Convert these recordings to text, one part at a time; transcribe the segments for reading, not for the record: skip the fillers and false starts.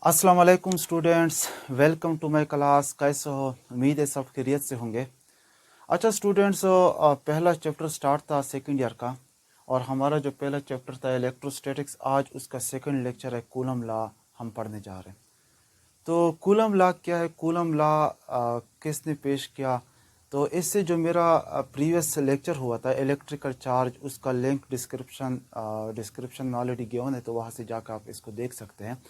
अस्सलाम वालेकुम students, welcome to my class. कैसे हो? उम्मीद है सब खैरियत से होंगे। अच्छा स्टूडेंट्स, पहला चैप्टर स्टार्ट था सेकंड ईयर का, और हमारा जो पहला चैप्टर था इलेक्ट्रोस्टैटिक्स, आज उसका सेकंड लेक्चर है कूलम लॉ हम पढ़ने जा रहे हैं। तो कूलम लॉ क्या है, कूलम लॉ किसने पेश किया? तो इससे जो मेरा प्रीवियस लेक्चर हुआ था इलेक्ट्रिकल चार्ज, उसका लिंक डिस्क्रिप्शन में ऑलरेडी गिवन है, तो वहाँ से जाकर आप इसको देख सकते हैं।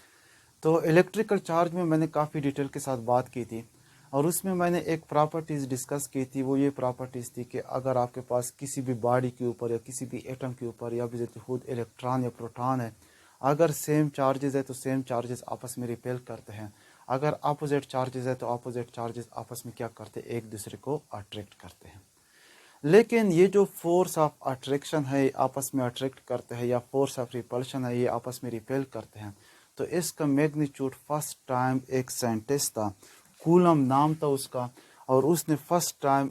तो इलेक्ट्रिकल चार्ज में मैंने काफ़ी डिटेल के साथ बात की थी, और उसमें मैंने एक प्रॉपर्टीज़ डिस्कस की थी। वो ये प्रॉपर्टीज़ थी कि अगर आपके पास किसी भी बॉडी के ऊपर या किसी भी एटम के ऊपर या भी खुद इलेक्ट्रॉन या प्रोटॉन है, अगर सेम चार्जेस है तो सेम चार्जेस आपस में रिपेल करते हैं। अगर अपोजिट चार्जेस है तो अपोजिट चार्जेस आपस में क्या करते हैं, एक दूसरे को अट्रैक्ट करते हैं। लेकिन ये जो फोर्स ऑफ अट्रैक्शन है, आपस में अट्रैक्ट करते हैं, या फोर्स ऑफ रिपल्शन है, ये आपस में रिपेल करते हैं। तो इसका मैग्नीट्यूड फर्स्ट टाइम एक साइंटिस्ट था, कूलम नाम था उसका, और उसने फर्स्ट टाइम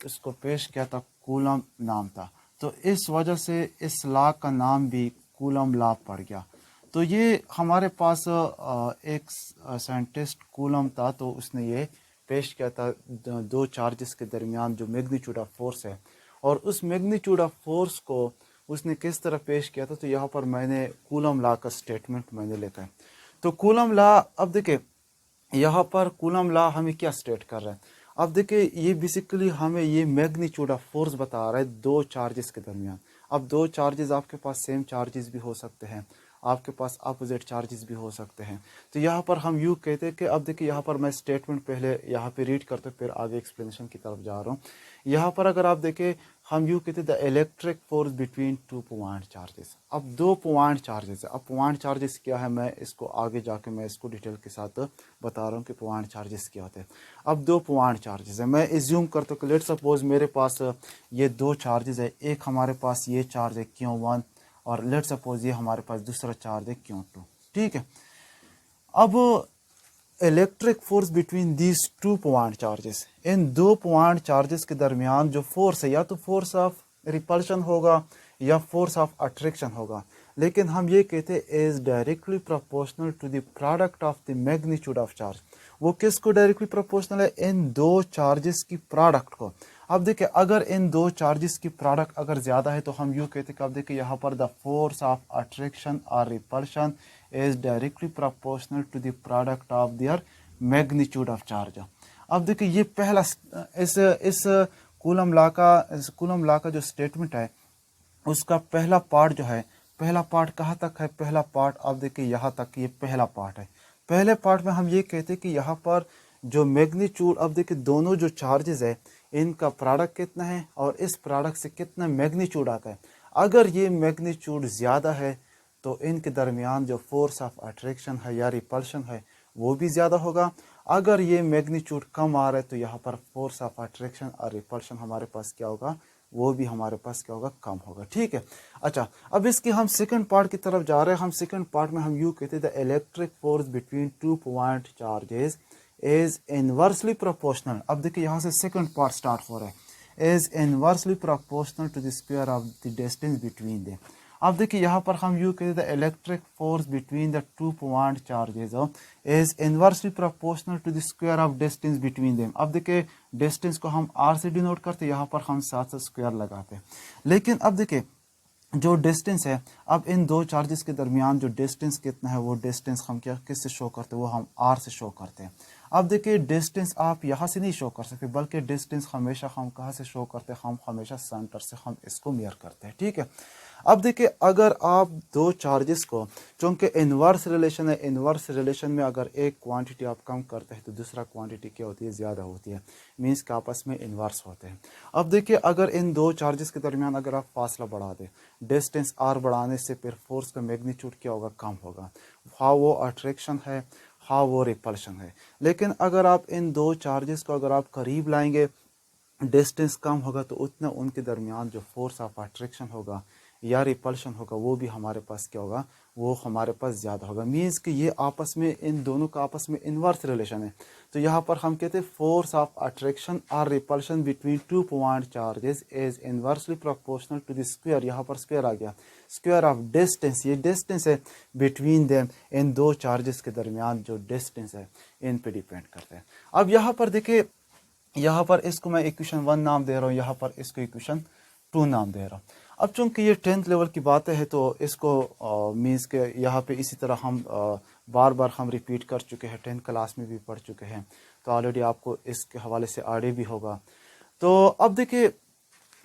इसको पेश किया था, कूलम नाम था। तो इस वजह से इस लॉ का नाम भी कूलम लॉ पड़ गया। तो ये हमारे पास एक साइंटिस्ट कूलम था, तो उसने ये पेश किया था दो चार्जेस के दरमियान जो मैग्नीट्यूड ऑफ फोर्स है, और उस मैग्नीट्यूड ऑफ फोर्स को उसने किस तरह पेश किया था। तो यहाँ पर मैंने कूलम लॉ का स्टेटमेंट मैंने लिखा है। तो कूलम लॉ, अब देखिए यहाँ पर कूलम लॉ हमें क्या स्टेट कर रहा है। अब देखिए ये बेसिकली हमें ये मैग्नीट्यूड ऑफ फोर्स बता रहा है दो चार्जेस के दरमियान। अब दो चार्जेस आपके पास सेम चार्जेस भी हो सकते हैं, आपके पास अपोजिट चार्जेस भी हो सकते हैं। तो यहाँ पर हम यूँ कहते हैं कि, अब देखिए यहाँ पर मैं स्टेटमेंट पहले यहाँ पे रीड करते फिर आगे एक्सप्लेनेशन की तरफ जा रहा हूँ। यहाँ पर अगर आप देखें, हम यूँ कहते हैं the electric force between two point charges. अब दो पॉइंट चार्जेस है। अब पॉइंट चार्जेस क्या है, मैं इसको आगे जाके मैं इसको डिटेल के साथ बता रहा हूँ कि पॉइंट चार्जेस क्या होते हैं। अब दो पॉइंट चार्जेस है, मैं एज्यूम करता हूँ कि लेट सपोज मेरे पास ये दो चार्जेस है। एक हमारे पास ये चार्ज है Q1, और लेट सपोज ये हमारे पास दूसरा चार्ज है Q2। ठीक है। अब electric force between these two point charges, इन दो पॉइंट चार्जेस के दरमियान जो फोर्स है, या तो फोर्स ऑफ रिपल्शन होगा या फोर्स ऑफ अट्रैक्शन होगा। लेकिन हम ये कहते हैं is directly proportional to the product of the magnitude of charge. वो किसको डायरेक्टली प्रोपोर्शनल है? इन दो चार्जेस की प्रोडक्ट को। अब देखिए अगर इन दो चार्जेस की प्रोडक्ट अगर ज्यादा है तो हम यूँ कहते हैं कि, अब देखिए यहाँ पर द फोर्स ऑफ अट्रैक्शन और repulsion is directly proportional to the product of their magnitude of charge। अब देखिए ये पहला इस कूलम लॉ का जो स्टेटमेंट है, उसका पहला पार्ट जो है, पहला पार्ट कहाँ तक है? पहला पार्ट आप देखिए यहाँ तक, ये पहला पार्ट है। पहले पार्ट में हम ये कहते हैं कि यहाँ पर जो मैग्नीट्यूड, अब देखिए दोनों जो चार्जेस है इनका प्रोडक्ट कितना है, और इस प्रोडक्ट से कितना मैग्नीट्यूड आता है। अगर ये मैग्नीट्यूड ज़्यादा है तो इनके दरमियान जो फोर्स ऑफ अट्रैक्शन है या रिपल्शन है वो भी ज़्यादा होगा। अगर ये मैग्नीट्यूड कम आ रहा है तो यहाँ पर फोर्स ऑफ अट्रैक्शन और रिपल्शन हमारे पास क्या होगा, वो भी हमारे पास क्या होगा, कम होगा। ठीक है। अच्छा, अब इसके हम सेकंड पार्ट की तरफ जा रहे हैं। हम सेकंड पार्ट में हम यूँ कहते हैं the electric force between two point charges is inversely proportional. अब देखिए यहाँ से सेकंड पार्ट स्टार्ट हो रहा है, is inversely proportional to the square of the distance between them. अब देखिए यहाँ पर हम यूँ कहते हैं the electric force between the two point charges is inversely proportional to the square of distance between them. अब देखिए डिस्टेंस को हम r से डिनोट करते हैं, यहाँ पर हम साथ साथ स्क्वायर लगाते हैं। लेकिन अब देखिए जो डिस्टेंस है, अब इन दो चार्जेस के दरमियान जो डिस्टेंस कितना है, वो डिस्टेंस हम क्या किससे शो करते हैं, वो हम r से शो करते हैं। अब देखिए डिस्टेंस आप यहाँ से नहीं शो कर सकते, बल्कि डिस्टेंस हमेशा हम कहाँ से शो करते हैं, हम हमेशा सेंटर से हम इसको मेयर करते हैं। ठीक है। अब देखिए अगर आप दो चार्जेस को, चूंकि इनवर्स रिलेशन है, इनवर्स रिलेशन में अगर एक क्वांटिटी आप कम करते हैं तो दूसरा क्वांटिटी क्या होती है, ज़्यादा होती है। मीन्स कि आपस में इनवर्स होते हैं। अब देखिए अगर इन दो चार्जेस के दरमियान अगर आप फासला बढ़ा दें, डिस्टेंस r बढ़ाने से फिर फोर्स का मैग्नीट्यूड क्या होगा, कम होगा। हाँ वो अट्रैक्शन है, हाँ वो रिपल्शन है। लेकिन अगर आप इन दो चार्जेस को अगर आप करीब लाएंगे, डिस्टेंस कम होगा, तो उतना उनके दरमियान जो फोर्स ऑफ अट्रैक्शन होगा या रिपल्शन होगा वो भी हमारे पास क्या होगा, वो हमारे पास ज़्यादा होगा। मीन्स कि ये आपस में, इन दोनों का आपस में इन्वर्स रिलेशन है। तो यहाँ पर हम कहते हैं फोर्स ऑफ अट्रैक्शन और repulsion between two point charges is inversely proportional to the square, यहाँ पर स्क्वायर आ गया, स्क्वायर ऑफ डिस्टेंस, ये डिस्टेंस है बिटवीन देम, इन दो चार्जेस के दरमियान जो डिस्टेंस है इन पे डिपेंड करते हैं। अब यहाँ पर देखिए, यहाँ पर इसको मैं इक्वेशन 1 नाम दे रहा हूँ, यहाँ पर इसको इक्वेशन 2 नाम दे रहा हूँ। अब चूंकि ये 10th लेवल की बातें हैं तो इसको मीन्स के यहाँ पे इसी तरह हम बार बार हम रिपीट कर चुके हैं, 10th क्लास में भी पढ़ चुके हैं, तो ऑलरेडी आपको इसके हवाले से आइडिया भी होगा। तो अब देखिए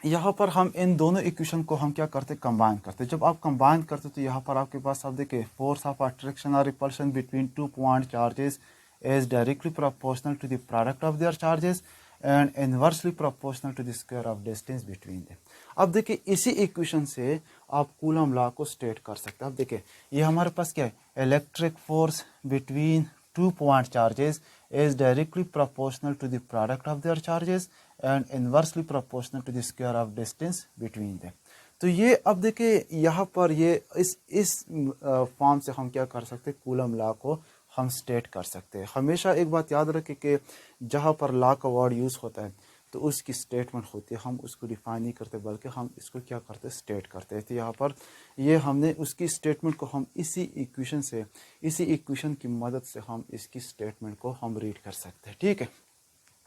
यहाँ पर हम इन दोनों इक्वेशन को हम क्या करते, कंबाइन करते। जब आप कंबाइन करते तो यहाँ पर आपके पास, आप देखिए, फोर्स ऑफ अट्रैक्शन और repulsion between two point charges is directly proportional to the product of their charges and inversely proportional to the square of distance between them। अब देखिए इसी इक्वेशन से आप कूलम लॉ को स्टेट कर सकते हैं। अब देखिए ये हमारे पास क्या है, electric force between two point charges is directly proportional to the product of their charges and inversely proportional to the square of distance between them। तो ये अब देखिए यहाँ पर ये इस फॉर्म से हम क्या कर सकते हैं, कूलम लॉ को हम स्टेट कर सकते हैं। हमेशा एक बात याद रखें कि जहाँ पर लॉ का वर्ड यूज़ होता है तो उसकी स्टेटमेंट होती है, हम उसको डिफाइन नहीं करते बल्कि हम इसको क्या करते हैं, स्टेट करते हैं। तो यहाँ पर ये हमने उसकी स्टेटमेंट को हम इसी इक्वेशन से, इसी इक्वेशन की मदद से हम इसकी स्टेटमेंट को हम रीड कर सकते हैं, ठीक है।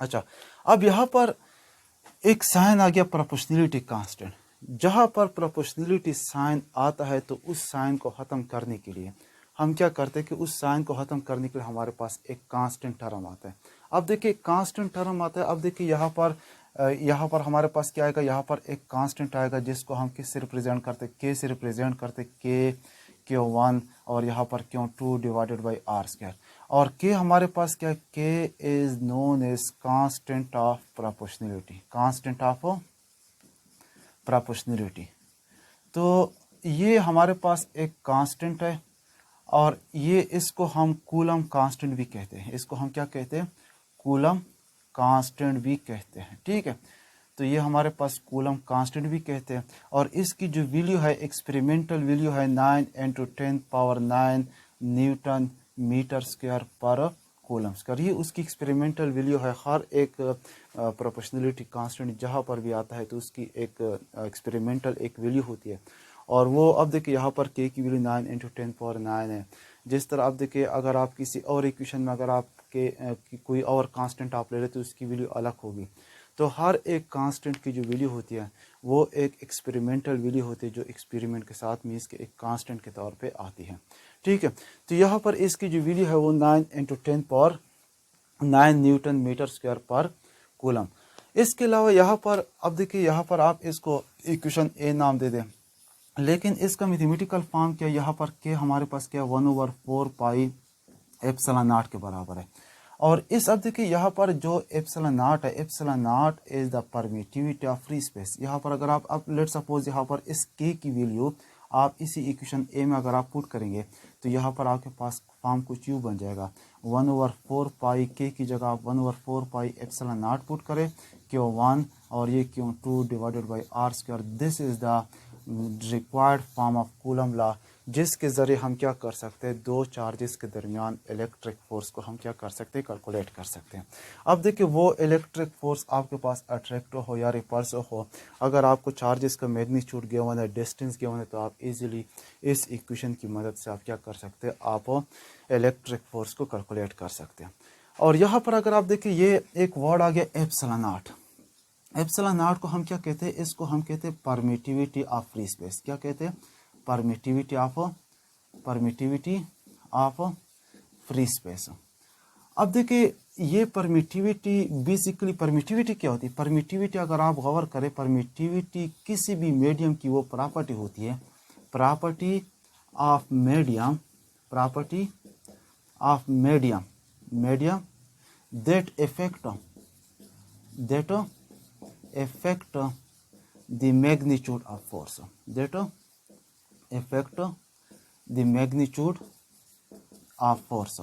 अच्छा, अब यहाँ पर एक साइन आ गया प्रोपोर्शनलिटी कांस्टेंट। जहाँ पर प्रोपोर्शनलिटी साइन आता है तो उस साइन को ख़त्म करने के लिए हम क्या करते हैं कि उस साइन को ख़त्म करने के लिए हमारे पास एक कांस्टेंट टर्म आता है। अब देखिए कांस्टेंट टर्म आता है, अब देखिए यहाँ पर हमारे पास क्या आएगा, यहाँ पर एक कांस्टेंट आएगा जिसको हम किससे रिप्रेजेंट करते हैं, के से रिप्रेजेंट करते, के Q1 और यहाँ पर Q2 divided by R square. और के हमारे पास क्या है, K is known as constant of proportionality, constant of proportionality. तो ये हमारे पास एक कांस्टेंट है और ये इसको हम कूलम कांस्टेंट भी कहते हैं, इसको हम क्या कहते हैं, कूलम कांस्टेंट भी कहते हैं, ठीक है। तो ये हमारे पास कूलम कांस्टेंट भी कहते हैं और इसकी जो वैल्यू है, एक्सपेरिमेंटल वैल्यू है 9 × 10⁹ न्यूटन मीटर स्क्वायर पर कूलम स्क्वायर। ये उसकी एक्सपेरिमेंटल वैल्यू है। हर एक प्रोपोर्शनलिटी कांस्टेंट जहाँ पर भी आता है तो उसकी एक एक्सपेरिमेंटल एक वैल्यू होती है और वो, अब देखिए यहाँ पर के की वैल्यू 9 × 10⁹ है। जिस तरह आप देखिए अगर आप किसी और इक्वेशन में अगर आप के कोई और कांस्टेंट आप ले रहे तो उसकी वैल्यू अलग होगी। तो हर एक कांस्टेंट की जो वैल्यू होती है वो एक एक्सपेरिमेंटल वैल्यू होती है जो एक्सपेरिमेंट के साथ मीन्स के एक कांस्टेंट के तौर पे आती है, ठीक है। तो यहाँ पर इसकी जो वैल्यू है वो 9 × 10⁹ न्यूटन मीटर स्क्वायर पर कूलम। इसके अलावा यहाँ पर, अब देखिए यहाँ पर आप इसको इक्वेशन ए नाम दे दें, लेकिन इसका मैथमेटिकल फॉर्म क्या, यहाँ पर के हमारे पास क्या 1/4 पाई एप्सिलॉन नॉट के बराबर है। और इस, अब देखिए यहाँ पर जो एप्सिलॉन नॉट है, epsilon not is the permittivity of free space. यहाँ पर अगर आप लेट सपोज यहाँ पर इस के की वैल्यू आप इसी इक्वेशन ए में अगर आप पुट करेंगे तो यहाँ पर आपके पास फॉर्म कुछ यूँ बन जाएगा, 1/4 पाई के की जगह आप 1/4 पाई एप्सिलॉन नॉट पुट करें Q1 और ये Q2 divided by R square. This is the required form of Coulomb law, जिसके ज़रिए हम क्या कर सकते हैं, दो चार्जेस के दरमियान इलेक्ट्रिक फोर्स को हम क्या कर सकते हैं, कैलकुलेट कर सकते हैं। अब देखिए वो इलेक्ट्रिक फोर्स आपके पास अट्रैक्टिव हो या रिपल्सिव हो, अगर आपको चार्जेस का मैग्नीट्यूड गिवन है, डिस्टेंस गिवन है, तो आप इजीली इस इक्वेशन की मदद से आप क्या कर सकते हैं, आप इलेक्ट्रिक फोर्स को कैलकुलेट कर सकते हैं। और यहाँ पर अगर आप देखिए ये एक वर्ड आ गया एप्सिलॉन नॉट। एप्सिलॉन नॉट को हम क्या कहते हैं, इसको हम कहते हैं परमिटिविटी ऑफ फ्री स्पेस। क्या कहते हैं, परमिटिविटी ऑफ फ्री स्पेस। अब देखिए ये परमिटिविटी, बेसिकली परमिटिविटी क्या होती है, परमिटिविटी अगर आप गौर करें, परमिटिविटी किसी भी मीडियम की वो प्रॉपर्टी होती है, property of medium that affect the magnitude of force, that affect the magnitude of force।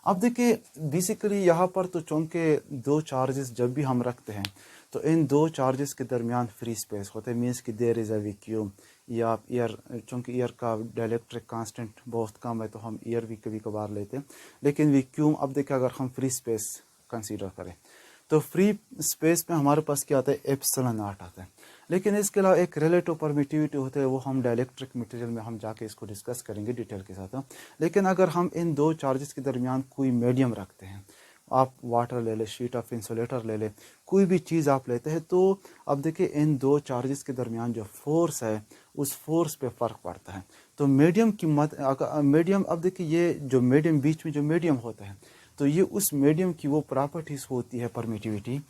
अब देखिए बेसिकली यहाँ पर तो चूंकि दो चार्जेस जब भी हम रखते हैं तो इन दो चार्जेस के दरमियान फ्री स्पेस होता है, मीन्स कि देयर इज़ अ वैक्यूम या आप ईयर, चूँकि ईयर का डाइलेक्ट्रिक कांस्टेंट बहुत कम है तो हम ईयर भी कभी कभार लेते हैं। लेकिन वैक्यूम, अब देखिए अगर हम फ्री स्पेस कंसीडर करें तो फ्री स्पेस में हमारे पास क्या आता है, एप्सिलॉन नॉट आता है। लेकिन इसके अलावा एक रिलेटिव परमिटिविटी होता है, वो हम डाइलेक्ट्रिक मटेरियल में हम जाके इसको डिस्कस करेंगे डिटेल के साथ। लेकिन अगर हम इन दो चार्जेस के दरमियान कोई मीडियम रखते हैं, आप वाटर ले लें, शीट ऑफ इंसुलेटर ले लें, कोई भी चीज़ आप लेते हैं, तो अब देखिए इन दो चार्जेस के दरमियान जो फोर्स है उस फोर्स पे फ़र्क पड़ता है। तो मीडियम की मीडियम, अब देखिए ये जो मीडियम, बीच में जो मीडियम होता है, तो ये उस मीडियम की वो प्रॉपर्टीज़ होती है परमिटिविटी,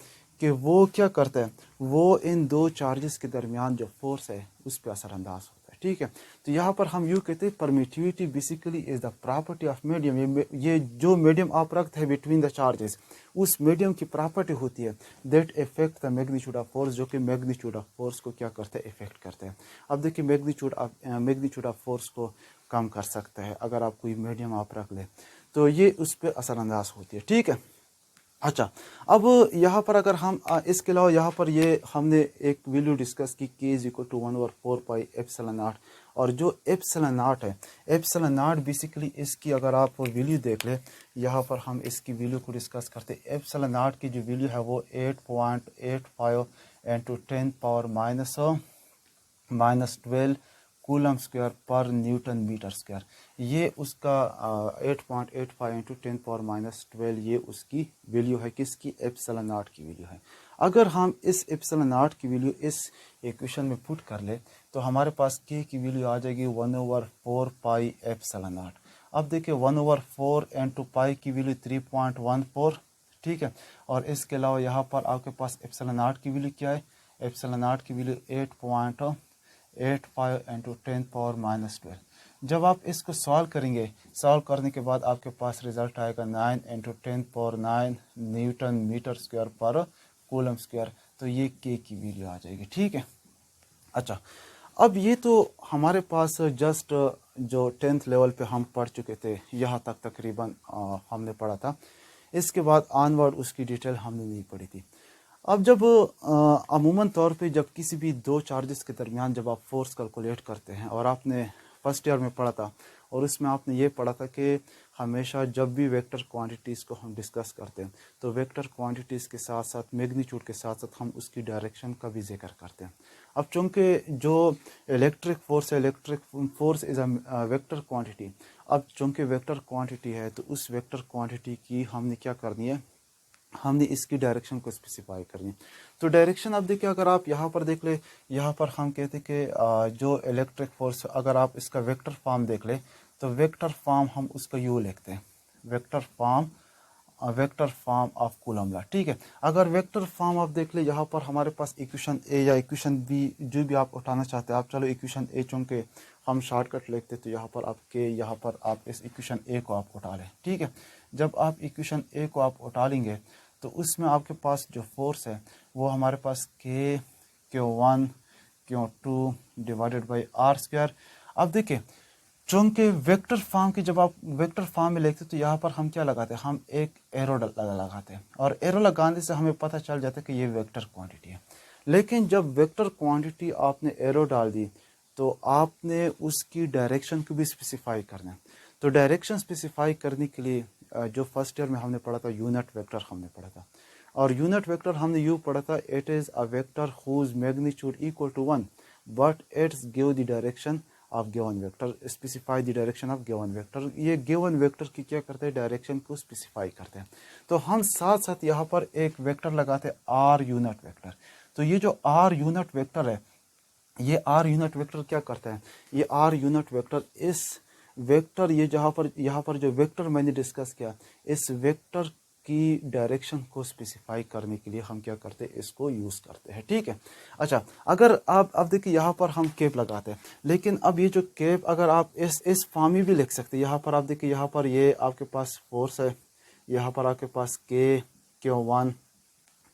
कि वो क्या करता है, वो इन दो चार्जेस के दरमियान जो फोर्स है उस पर असरअंदाज होता है। ठीक है, तो यहाँ पर हम यूँ कहते हैं permittivity basically is the property of medium. ये जो मीडियम आप रखते हैं बिटवीन द चार्जेस, उस मीडियम की प्रॉपर्टी होती है that effect the magnitude of force, जो कि मैग्नीट्यूड ऑफ फोर्स को क्या करते हैं, इफेक्ट करते हैं। अब देखिए मैग्नीट्यूड ऑफ फोर्स को कम कर सकता है अगर आप कोई मीडियम आप रख ले, तो ये उस पर असरअंदाज होती है। ठीक है, अच्छा, अब यहाँ पर अगर हम इसके अलावा यहाँ पर ये हमने एक वैल्यू डिस्कस की k is equal to 1/4 pi epsilon naught, और जो एप्सिलॉन नॉट है, एप्सिलॉन नॉट बेसिकली इसकी अगर आप वैल्यू देख ले, यहाँ पर हम इसकी वैल्यू को डिस्कस करते हैं। एप्सिलॉन नॉट की जो वैल्यू है वो 8.85 इंटू 10 पावर -12 कूलम स्क्वायर पर न्यूटन मीटर स्क्वायर। ये उसका 8.85 इंटू 10 पावर -12 ये उसकी वैल्यू है, किसकी, एप्सिलॉन नॉट की वैल्यू है। अगर हम इस एप्सिलॉन नॉट की वैल्यू इस इक्वेशन में पुट कर ले तो हमारे पास k की वैल्यू आ जाएगी 1/4 पाई एप्सिलॉन नॉट। अब देखिए 1/4 इंटू पाई की वैल्यू 3.14। ठीक है, और इसके अलावा यहाँ पर आपके पास एप्सिलॉन नॉट की वैल्यू क्या है, एप्सिलॉन नॉट की वैल्यू 8.85 इंटू 10 पावर -12। जब आप इसको सॉल्व करेंगे, सॉल्व करने के बाद आपके पास रिजल्ट आएगा 9 into 10 power 9 newton metre square पर कूलम स्क्वायर। तो ये के की वैल्यू आ जाएगी। ठीक है, अच्छा, अब ये तो हमारे पास जस्ट जो 10th लेवल पे हम पढ़ चुके थे, यहाँ तक तकरीबन हमने पढ़ा था। इसके बाद ऑनवर्ड उसकी डिटेल हमने नहीं पढ़ी थी। अब जब अमूमन तौर पे जब किसी भी दो चार्जेस के दरमियान जब आप फोर्स कैलकुलेट करते हैं, और आपने फर्स्ट ईयर में पढ़ा था और उसमें आपने ये पढ़ा था कि हमेशा जब भी वेक्टर क्वांटिटीज़ को हम डिस्कस करते हैं तो वेक्टर क्वांटिटीज़ के साथ साथ मैग्नीट्यूड के साथ साथ हम उसकी डायरेक्शन का भी जिक्र करते हैं। अब चूँकि जो electric force is a vector quantity, अब चूँकि वेक्टर क्वांटिटी है तो उस वेक्टर क्वांटिटी की हमने क्या करनी है, हमने इसकी डायरेक्शन को स्पेसिफाई करनी। तो डायरेक्शन अब देखिए, अगर आप यहाँ पर देख ले, यहाँ पर हम कहते हैं कि जो इलेक्ट्रिक फोर्स, अगर आप इसका वेक्टर फॉर्म देख ले तो वेक्टर फॉर्म हम उसका यू लिखते हैं, vector form of Coulomb law. ठीक है, अगर वेक्टर फॉर्म आप देख ले, यहाँ पर हमारे पास इक्वेशन ए या इक्वेशन बी जो भी आप उठाना चाहते हैं आप, चलो इक्वेशन ए चूँकि हम शॉर्टकट लिखते तो यहाँ पर आप के, यहाँ पर आप इस इक्वेशन ए को आप उठा लें। ठीक है, जब आप इक्वेशन ए को आप उठा लेंगे तो उसमें आपके पास जो फोर्स है वो हमारे पास के Q1 Q2 divided by R square. अब देखिए, चूँकि वेक्टर फॉर्म की जब आप वेक्टर फॉर्म में लिखते तो यहाँ पर हम क्या लगाते हैं, हम एक एरो लगाते हैं, और एरो लगाने से हमें पता चल जाता है कि ये वेक्टर क्वांटिटी है। लेकिन जब वेक्टर क्वांटिटी आपने एरो डाल दी तो आपने उसकी डायरेक्शन को भी स्पेसिफाई करना है। तो डायरेक्शन स्पेसिफाई करने के लिए जो फर्स्ट ईयर में हमने पढ़ा था यूनिट वेक्टर हमने पढ़ा था, और यूनिट वेक्टर हमने यूँ पढ़ा था, it is a vector whose magnitude equal to 1 but it's give the direction of given vector, specify the direction of given vector. ये गिवन वेक्टर की क्या करते हैं, डायरेक्शन को स्पेसिफाई करते हैं। तो हम साथ साथ यहाँ पर एक वेक्टर लगाते हैं आर यूनिट वेक्टर। तो ये जो आर यूनिट वेक्टर है, ये आर यूनिट वेक्टर क्या करता है, ये आर यूनिट वेक्टर इस वेक्टर, ये यहाँ पर जो वेक्टर मैंने डिस्कस किया, इस वेक्टर की डायरेक्शन को स्पेसिफाई करने के लिए हम क्या करते हैं, इसको यूज़ करते हैं। ठीक है, अच्छा, अगर आप अब देखिए यहाँ पर हम केप लगाते हैं, लेकिन अब ये जो केप अगर आप इस फॉर्म में भी लिख सकते हैं। यहाँ पर आप देखिए, यहाँ पर ये आपके पास फोर्स है, यहाँ पर आपके पास Q1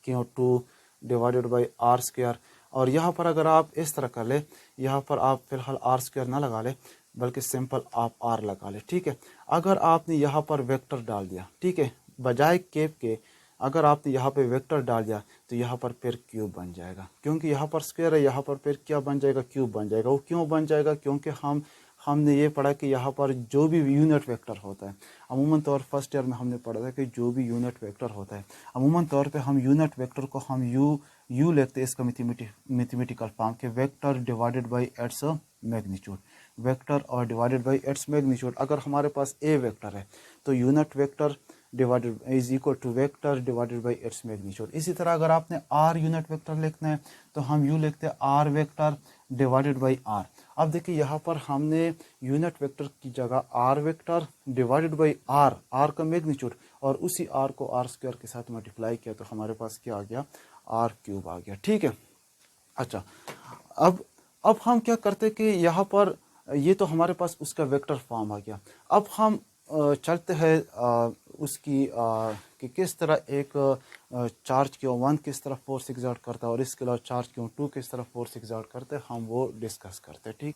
Q2 divided by R square, और यहाँ पर अगर आप इस तरह कर ले, यहाँ पर आप फिलहाल आर स्क्वायर ना लगा ले बल्कि सिंपल आप आर लगा ले। ठीक है, अगर आपने यहाँ पर वेक्टर डाल दिया, ठीक है, बजाय केप के अगर आपने यहाँ पे वेक्टर डाल दिया तो यहाँ पर फिर क्यूब बन जाएगा, क्योंकि यहाँ पर स्क्वायर है, यहाँ पर फिर क्या बन जाएगा, क्यूब बन जाएगा। वो क्यों बन जाएगा, क्योंकि हमने ये पढ़ा कि यहाँ पर जो भी यूनिट वेक्टर होता है, अमूमन तौर फर्स्ट ईयर में हमने पढ़ा था कि जो भी यूनिट वेक्टर होता है, अमूमन तौर पे हम यूनिट वेक्टर को हम यू लिखते हैं, इसका मैथमेटिकल फॉर्म के vector divided by its magnitude, vector और डिवाइडेड बाई इट्स मैग्नीट्यूड। अगर हमारे पास ए वेक्टर है तो unit vector divided is equal to vector divided by its magnitude. इसी तरह अगर आपने आर यूनिट वेक्टर लिखना है तो हम यू लिखते हैं R vector divided by R. अब देखिए यहाँ पर हमने यूनिट वेक्टर की जगह R vector divided by R का मैग्नीट्यूड और उसी आर को आर स्क्वायर के साथ मल्टीप्लाई किया तो हमारे पास क्या आ गया, आर क्यूब आ गया। ठीक है, अच्छा अब हम क्या करते कि यहाँ पर ये तो हमारे पास उसका वेक्टर फॉर्म आ गया। अब हम चलते हैं उसकी कि किस तरह एक चार्ज क्यों वन किस तरह फोर्स एग्जर्ट करता है और इसके अलावा चार्ज क्यों टू किस तरह फोर्स एग्जर्ट करते हैं, हम वो डिस्कस करते हैं। ठीक,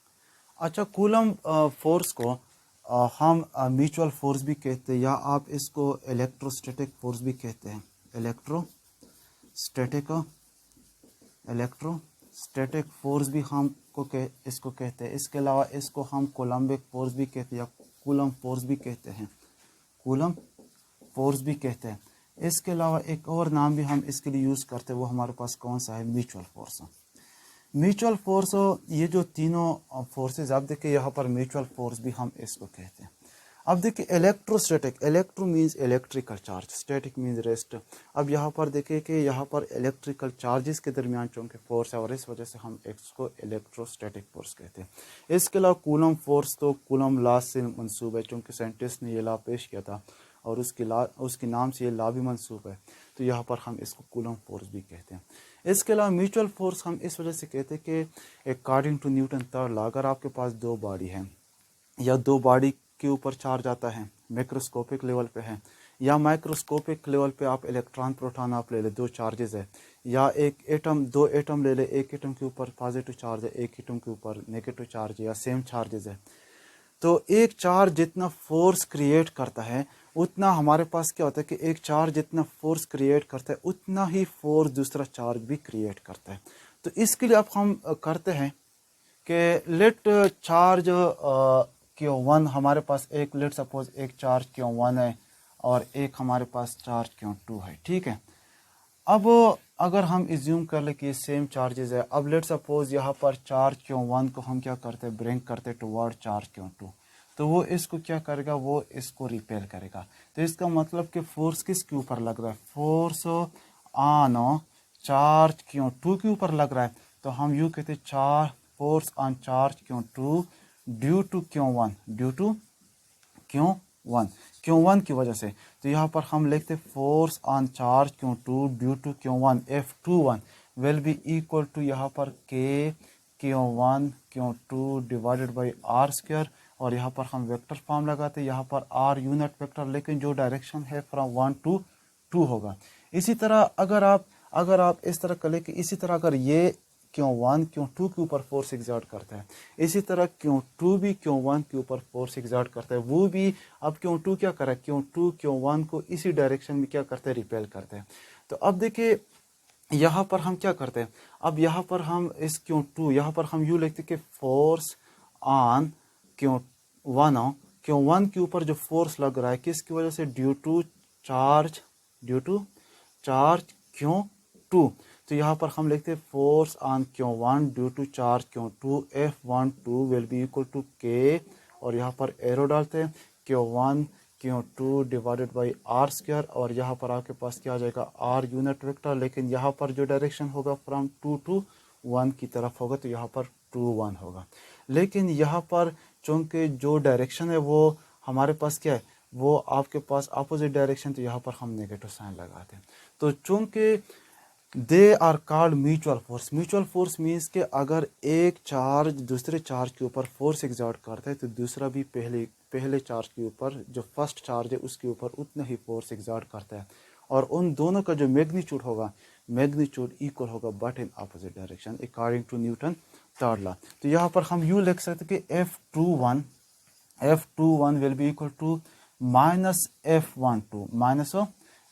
अच्छा, कूलम फोर्स को हम म्यूचुअल फोर्स भी कहते हैं या आप इसको इलेक्ट्रोस्टैटिक फोर्स भी कहते हैं, इलेक्ट्रोस्टैटिक फोर्स भी इसको कहते हैं। इसके अलावा इसको हम कोलम्बिक फोर्स भी कहते हैं या कूलम फोर्स भी कहते हैं, कूलम फोर्स भी कहते हैं। इसके अलावा एक और नाम भी हम इसके लिए यूज़ करते हैं, वो हमारे पास कौन सा है, म्यूचुअल फोर्स। म्यूचुअल फोर्स, ये जो तीनों फोर्सेस, आप देखिए यहाँ पर म्यूचुअल फोर्स भी हम इसको कहते हैं। अब देखिए electrostatic, electro means electrical charge, static means rest. अब यहाँ पर देखिए कि यहाँ पर इलेक्ट्रिकल चार्जेस के दरमियान चूँकि फोर्स है और इस वजह से हम इसको इलेक्ट्रोस्टैटिक फोर्स कहते हैं। इसके अलावा कूलम फोर्स तो कूलम लॉ से मंसूब है, चूँकि साइंटिस्ट ने ये लॉ पेश किया था और उसके नाम से ये लॉ भी मंसूब है, तो यहाँ पर हम इसको कूलम फोर्स भी कहते हैं। इसके अलावा म्यूचुअल फोर्स हम इस वजह से कहते हैं कि according to Newton third law, अगर आपके पास दो बॉडी हैं या दो बॉडी के ऊपर चार्ज आता है, मैक्रोस्कोपिक लेवल पे है या माइक्रोस्कोपिक लेवल पे आप इलेक्ट्रॉन प्रोटॉन आप ले ले, दो चार्जेस है, या एक एटम, दो एटम ले ले, एक एटम के ऊपर पॉजिटिव चार्ज है, एक एटम के ऊपर नेगेटिव चार्ज है या सेम चार्जेस है, तो एक चार्ज जितना फोर्स क्रिएट करता है उतना हमारे पास क्या होता है कि एक चार्ज जितना फोर्स क्रिएट करता है उतना ही फोर्स दूसरा चार्ज भी क्रिएट करता है। तो इसके लिए अब हम करते हैं कि लेट चार्ज Q1 हमारे पास एक, लेट सपोज एक चार्ज Q1 है और एक हमारे पास चार्ज Q2 है। ठीक है, अब अगर हम इज्यूम कर ले कि सेम चार्जेस है, अब लेट सपोज यहाँ पर चार्ज Q1 को हम क्या करते हैं, ब्रिंग करते टुवर्ड चार्ज Q2, तो वो इसको क्या करेगा, वो इसको रिपेल करेगा। तो इसका मतलब कि फोर्स किसके ऊपर लग रहा है, फोर्स ऑन चार्ज Q2 के ऊपर लग रहा है, तो हम यूँ कहते हैं force on charge Q2 due to Q1, due to Q1 की वजह से। तो यहाँ पर हम लिखते force on charge Q2 due to Q1 F21 will be equal to यहाँ पर K Q1 Q2 divided by R square, और यहाँ पर हम वेक्टर फॉर्म लगाते हैं, यहाँ पर आर यूनिट वेक्टर, लेकिन जो डायरेक्शन है फ्रॉम 1 to 2 होगा। इसी तरह अगर आप इस तरह कर ले कि इसी तरह अगर ये Q1 Q2 के ऊपर फोर्स एग्जर्ट करता है, इसी तरह Q2 भी Q1 के ऊपर फोर्स एग्जर्ट करता है, वो भी अब Q2 क्या कर रहा है, Q2 Q1 को इसी डायरेक्शन में क्या करते हैं, रिपेल करते हैं। तो अब देखिए यहाँ पर हम क्या करते हैं, अब यहाँ पर हम इस Q2 यहाँ पर हम यूँ लिखते हैं कि फोर्स ऑन Q1 के ऊपर जो फोर्स लग रहा है किसकी वजह से, ड्यू टू चार्ज Q2, तो यहाँ पर हम लिखते हैं force on Q1 due to charge Q2 F12 will be equal to K, और यहाँ पर एरो डालते हैं Q1 Q2 divided by R square, और यहाँ पर आपके पास क्या आ जाएगा, आर यूनिट वेक्टर, लेकिन यहाँ पर जो डायरेक्शन होगा फ्रॉम 2 to 1 की तरफ होगा, तो यहाँ पर 2 1 होगा। लेकिन यहाँ पर चूँकि जो डायरेक्शन है वो हमारे पास क्या है, वो आपके पास अपोजिट डायरेक्शन, तो यहाँ पर हम नेगेटिव साइन लगाते हैं। तो चूँकि they are called mutual force, mutual force means कि अगर एक चार्ज दूसरे चार्ज के ऊपर फोर्स एग्जर्ट करता है तो दूसरा भी पहले चार्ज के ऊपर, जो फर्स्ट चार्ज है उसके ऊपर उतना ही फोर्स एग्जर्ट करता है, और उन दोनों का जो मैग्नीट्यूड होगा, मैग्नीट्यूड इक्वल होगा but in opposite direction according to Newton third law. तो यहाँ पर हम यूँ लिख सकते कि F21 will be equal to minus F12, minus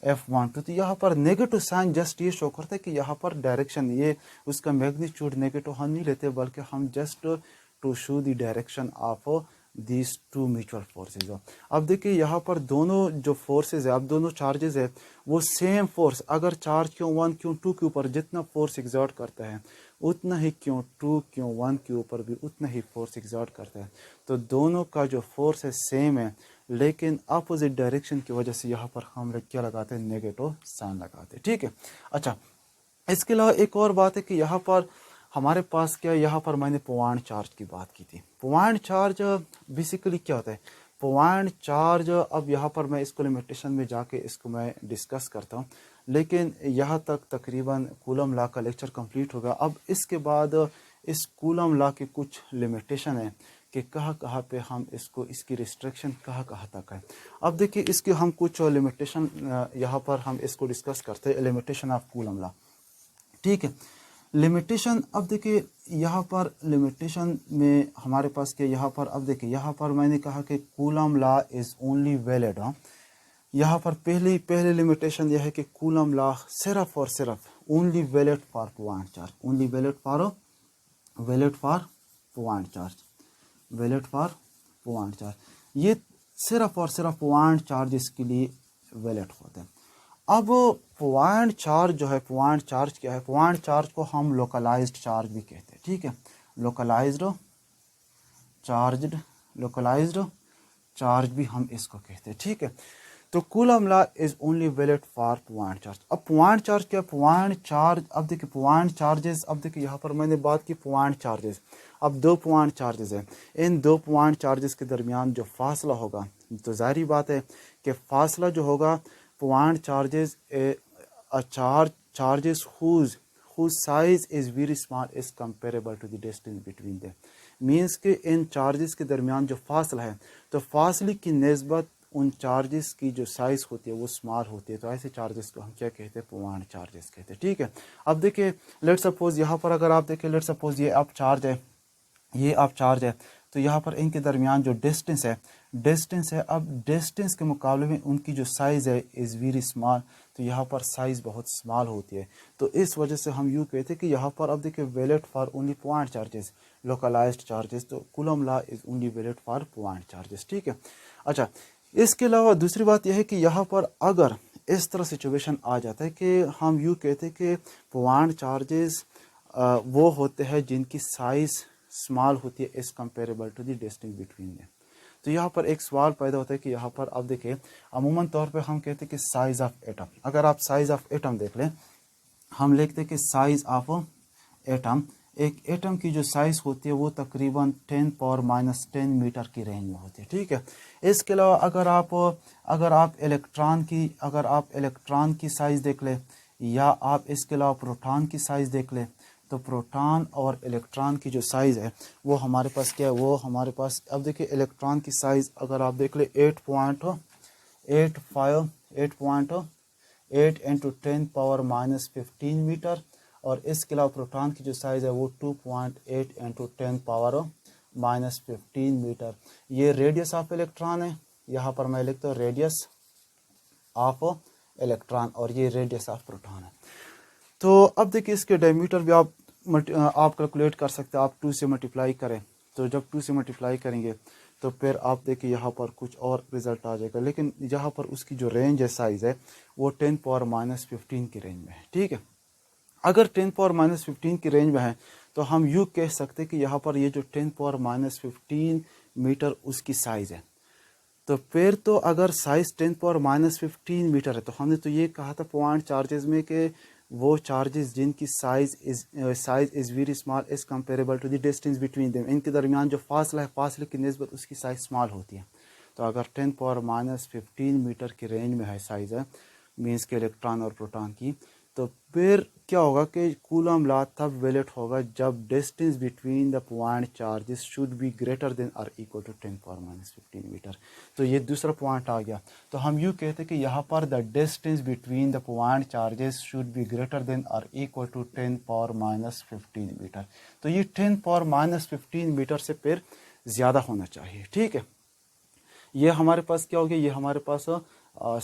F12। तो यहाँ पर नेगेटिव साइन जस्ट ये शो करता है कि यहाँ पर डायरेक्शन, ये उसका मैग्नीट्यूड नेगेटिव हम नहीं लेते, बल्कि हम just to show the direction of these two mutual forces. अब देखिए यहाँ पर दोनों जो फोर्सेज है, अब दोनों चार्जेस है वो सेम फोर्स, अगर चार्ज Q1 Q2 के ऊपर जितना फोर्स एग्जर्ट करता है उतना ही Q2 Q1 के ऊपर भी उतना ही फोर्स एग्जर्ट करता है। तो दोनों का जो फोर्स है सेम है, लेकिन अपोजिट डायरेक्शन की वजह से यहाँ पर हम लोग क्या लगाते हैं, नेगेटिव साइन लगाते हैं। ठीक है। अच्छा, इसके अलावा एक और बात है कि यहाँ पर हमारे पास क्या, यहाँ पर मैंने पॉइंट चार्ज की बात की थी। पॉइंट चार्ज बेसिकली क्या होता है, पॉइंट चार्ज, अब यहाँ पर मैं इसको लिमिटेशन में जाके इसको मैं डिस्कस करता हूँ, लेकिन यहाँ तक तकरीबन कूलम लॉ का लेक्चर कंप्लीट होगा। अब इसके बाद इस कूलम लॉ के कुछ लिमिटेशन है कि कहाँ पे हम इसको, इसकी रिस्ट्रिक्शन कहाँ तक है। अब देखिए इसके हम कुछ लिमिटेशन यहाँ पर हम इसको डिस्कस करते हैं, लिमिटेशन ऑफ कूलम लॉ। ठीक है, लिमिटेशन। अब देखिए यहाँ पर लिमिटेशन में हमारे पास क्या, यहाँ पर अब देखिए यहाँ पर मैंने कहा कि Coulomb law is only valid. यहाँ पर पहली लिमिटेशन यह है कि कूलम लॉ सिर्फ और सिर्फ only valid for point charge, only valid for point charge, valid for point charge, ये सिर्फ और सिर्फ पॉइंट चार्जेस के लिए वैलिड होते हैं। अब पॉइंट चार्ज जो है, पॉइंट चार्ज क्या है, पॉइंट चार्ज को हम लोकलाइज्ड चार्ज भी कहते हैं। ठीक है, लोकलाइज्ड चार्ज भी हम इसको कहते हैं। ठीक है, तो coulomb law is only valid for point charge. अब पॉइंट चार्ज क्या, पॉइंट चार्ज, अब देखिए पॉइंट चार्जेस, अब देखिए यहाँ पर मैंने बात की पॉइंट चार्जेस, अब दो पॉइंट चार्जेस हैं, इन दो पॉइंट चार्जेस के दरमियान जो फासला होगा, तो जाहिर बात है कि फासला जो होगा, point charges charges whose size is very small is comparable to the distance between them, means कि इन चार्जेस के दरमियान जो फासला है, तो फासले की निस्बत उन चार्जेस की जो साइज होती है वो स्मॉल होती है, तो ऐसे चार्जेस को हम क्या कहते हैं, पॉइंट चार्जेस कहते हैं। ठीक है, अब देखिए लेट सपोज यहाँ पर अगर आप देखें, लेट सपोज ये आप चार्ज है, ये आप चार्ज है, तो यहाँ पर इनके दरमियान जो डिस्टेंस है, अब डिस्टेंस के मुकाबले में उनकी जो साइज़ है इज़ वेरी स्मॉल, तो यहाँ पर साइज़ बहुत स्मॉल होती है, तो इस वजह से हम यूँ कहते हैं कि यहाँ पर अब देखिए valid for only point charges, localised charges, तो coulomb law is only valid for point charges. ठीक है। अच्छा, इसके अलावा दूसरी बात यह है कि यहाँ पर अगर इस तरह सिचुएशन आ जाता है कि हम यूँ कहते हैं कि पॉइंट चार्जेस वो होते हैं जिनकी साइज़ स्मॉल होती है is comparable to the distance between them, तो यहाँ पर एक सवाल पैदा होता है कि यहाँ पर अब देखिए अमूमन तौर पे हम कहते हैं कि साइज ऑफ एटम, अगर आप साइज ऑफ एटम देख लें, हम लिखते हैं कि साइज ऑफ एटम, एक एटम की जो साइज होती है वो तकरीबन 10⁻⁻10 मीटर की रेंज में होती है। ठीक है, इसके अलावा अगर आप इलेक्ट्रॉन की साइज देख लें, या आप इसके अलावा प्रोटॉन की साइज देख लें, तो प्रोटॉन और इलेक्ट्रॉन की जो साइज़ है वो हमारे पास क्या है, वो हमारे पास, अब देखिए इलेक्ट्रॉन की साइज़ अगर आप देख ले 8.8 इंटू 10⁻⁻15 मीटर, और इसके अलावा प्रोटॉन की जो साइज़ है वो 2.8 इंटू 10⁻⁻15 मीटर। ये रेडियस ऑफ इलेक्ट्रॉन है, यहाँ पर मैं लिखता हूँ रेडियस ऑफ इलेक्ट्रॉन, और ये रेडियस ऑफ प्रोटॉन है। तो अब देखिए इसके डायमीटर भी आप कैलकुलेट कर सकते हैं, आप 2 से मल्टीप्लाई करें, तो जब 2 से मल्टीप्लाई करेंगे तो फिर आप देखिए यहाँ पर कुछ और रिजल्ट आ जाएगा, लेकिन यहाँ पर उसकी जो रेंज है, साइज़ है, वो 10⁻⁻15 की रेंज में है। ठीक है, अगर 10⁻⁻15 की रेंज में है तो हम यूँ कह सकते हैं कि यहाँ पर ये जो 10⁻⁻15 मीटर उसकी साइज़ है, तो फिर तो अगर साइज 10⁻⁻15 मीटर है, तो हमने तो ये कहा था पॉइंट चार्जेस में कि वो चार्जेस जिनकी size is very small is comparable to the distance between them, इनके दरमियान जो फासला है, फासले की निस्बत उसकी साइज स्मॉल होती है। तो अगर 10⁻⁻15 मीटर की रेंज में है साइज है, मीन्स के इलेक्ट्रॉन और प्रोटॉन की, तो फिर क्या होगा कि कूलम लॉ तब वैलिड होगा जब distance between the point charges should be greater than और इक्वल टू 10⁻⁻15 मीटर। तो ये दूसरा पॉइंट आ गया, तो हम यूँ कहते हैं कि यहाँ पर the distance between the point charges should be greater than और इक्वल टू 10⁻⁻15 मीटर। तो ये 10⁻⁻15 मीटर से फिर ज़्यादा होना चाहिए। ठीक है, ये हमारे पास क्या हो गया, ये हमारे पास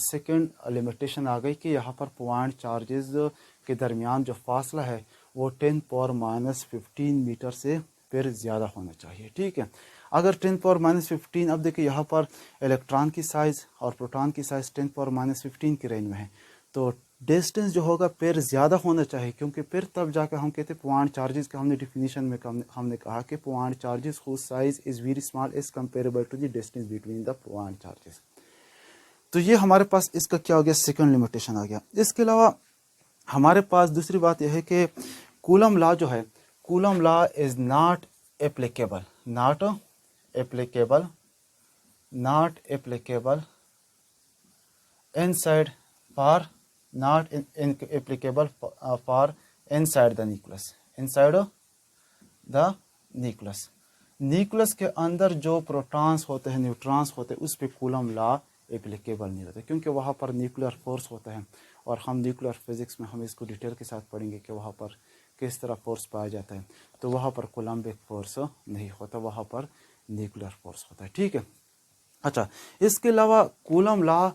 सेकंड लिमिटेशन आ गई कि यहाँ पर पॉइंट चार्जेस के दरमियान जो फासला है वो 10⁻⁻15 मीटर से फिर ज़्यादा होना चाहिए। ठीक है, अगर 10⁻⁻15, अब देखिए यहाँ पर इलेक्ट्रॉन की साइज़ और प्रोटॉन की साइज़ 10⁻⁻15 की रेंज में है, तो डिस्टेंस जो होगा फिर ज़्यादा होना चाहिए, क्योंकि फिर तब जाकर हम कहते हैं पॉइंट चार्जेस का। हमने डिफिनीशन में हमने कहा कि point charges whose size is very small is comparable to the distance between the point charges. तो ये हमारे पास इसका क्या हो गया, सेकंड लिमिटेशन आ गया। इसके अलावा हमारे पास दूसरी बात यह है कि कूलम लॉ जो है, coulomb law is not applicable, not applicable, not applicable inside for not applicable for inside the nucleus, inside the nucleus। Nucleus के अंदर जो प्रोटॉन्स होते हैं, न्यूट्रॉन्स होते हैं, उस पर कूलम लॉ एप्लीकेबल नहीं होता, क्योंकि वहाँ पर न्यूक्लियर फोर्स होता है। और हम न्यूक्लियर फिजिक्स में हम इसको डिटेल के साथ पढ़ेंगे कि वहाँ पर किस तरह फोर्स पाया जाता है। तो वहाँ पर कोलम्बिक फोर्स नहीं होता, वहाँ पर न्यूक्लियर फोर्स होता है। ठीक है, अच्छा, इसके अलावा कूलम लॉ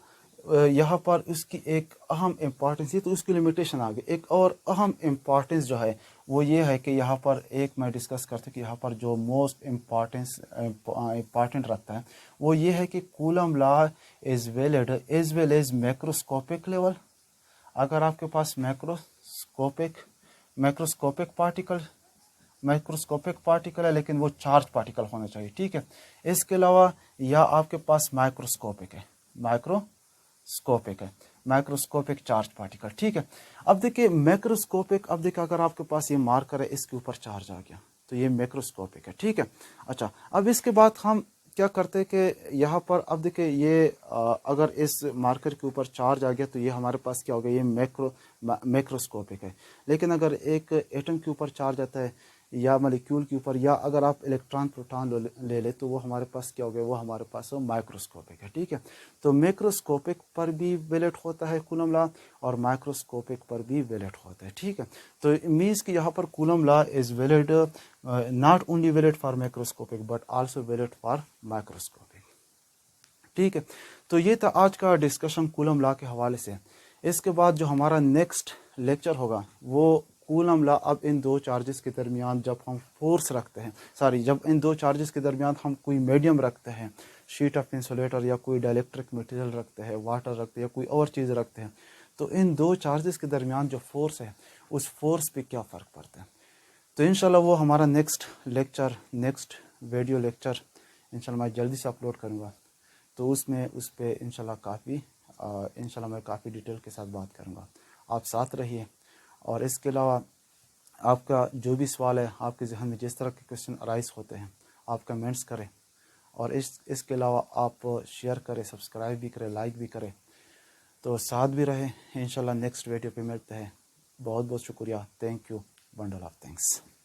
यहाँ पर उसकी एक अहम इम्पॉर्टेंस है, तो उसकी लिमिटेशन आ गई। एक और अहम इम्पॉर्टेंस जो है वो ये है कि यहाँ पर एक मैं डिस्कस करता हूँ कि यहाँ पर जो मोस्ट इम्पॉर्टेंट रखता है वो ये है कि Coulomb law is valid as well as macroscopic level. अगर आपके पास मैक्रोस्कोपिक पार्टिकल है, लेकिन वो चार्ज पार्टिकल होना चाहिए। ठीक है, इसके अलावा या आपके पास माइक्रोस्कोपिक है, माइक्रोस्कोपिक चार्ज पार्टिकल। ठीक है, अब देखिए मैक्रोस्कोपिक, अब देखिए अगर आपके पास ये मार्कर है, इसके ऊपर चार्ज आ गया तो ये मैक्रोस्कोपिक है। ठीक है, अच्छा, अब इसके बाद हम क्या करते हैं कि यहाँ पर अब देखिए ये अगर इस मार्कर के ऊपर चार्ज आ गया तो ये हमारे पास क्या हो गया, ये मैक्रोस्कोपिक है। लेकिन अगर एक एटम के ऊपर चार्ज आता है या मॉलिक्यूल के ऊपर, या अगर आप इलेक्ट्रॉन प्रोटॉन ले ले तो वो हमारे पास क्या हो गया, वो हमारे पास माइक्रोस्कोपिक है। ठीक है, तो मैक्रोस्कोपिक पर भी वैलिड होता है कूलम लॉ और माइक्रोस्कोपिक पर भी वैलिड होता है। ठीक है, तो मीन्स कि यहाँ पर coulomb law is valid, not only valid for macroscopic but also valid for microscopic. ठीक है, तो ये था आज का डिस्कशन कूलम लॉ के हवाले से। इसके बाद जो हमारा नेक्स्ट लेक्चर होगा वो कूलम लॉ, अब इन दो चार्जेस के दरमियान जब हम फोर्स रखते हैं, जब इन दो चार्जेस के दरमियान हम कोई मीडियम रखते हैं, शीट ऑफ इंसुलेटर या कोई डाइलेक्ट्रिक मटेरियल रखते हैं, वाटर रखते हैं या कोई और चीज़ रखते हैं, तो इन दो चार्जेस के दरमियान जो फोर्स है उस फोर्स पे क्या फ़र्क पड़ता है। तो इंशाल्लाह वो हमारा नेक्स्ट वीडियो लेक्चर इंशाल्लाह मैं जल्दी से अपलोड करूँगा। तो उस पर इंशाल्लाह मैं काफ़ी डिटेल के साथ बात करूँगा। आप साथ रहिए, और इसके अलावा आपका जो भी सवाल है, आपके जहन में जिस तरह के क्वेश्चन अराइज होते हैं, आप कमेंट्स करें, और इसके अलावा आप शेयर करें, सब्सक्राइब भी करें, लाइक भी करें, तो साथ भी रहें। इंशाल्लाह नेक्स्ट वीडियो पे मिलते हैं। बहुत बहुत शुक्रिया, thank you, bundle of thanks.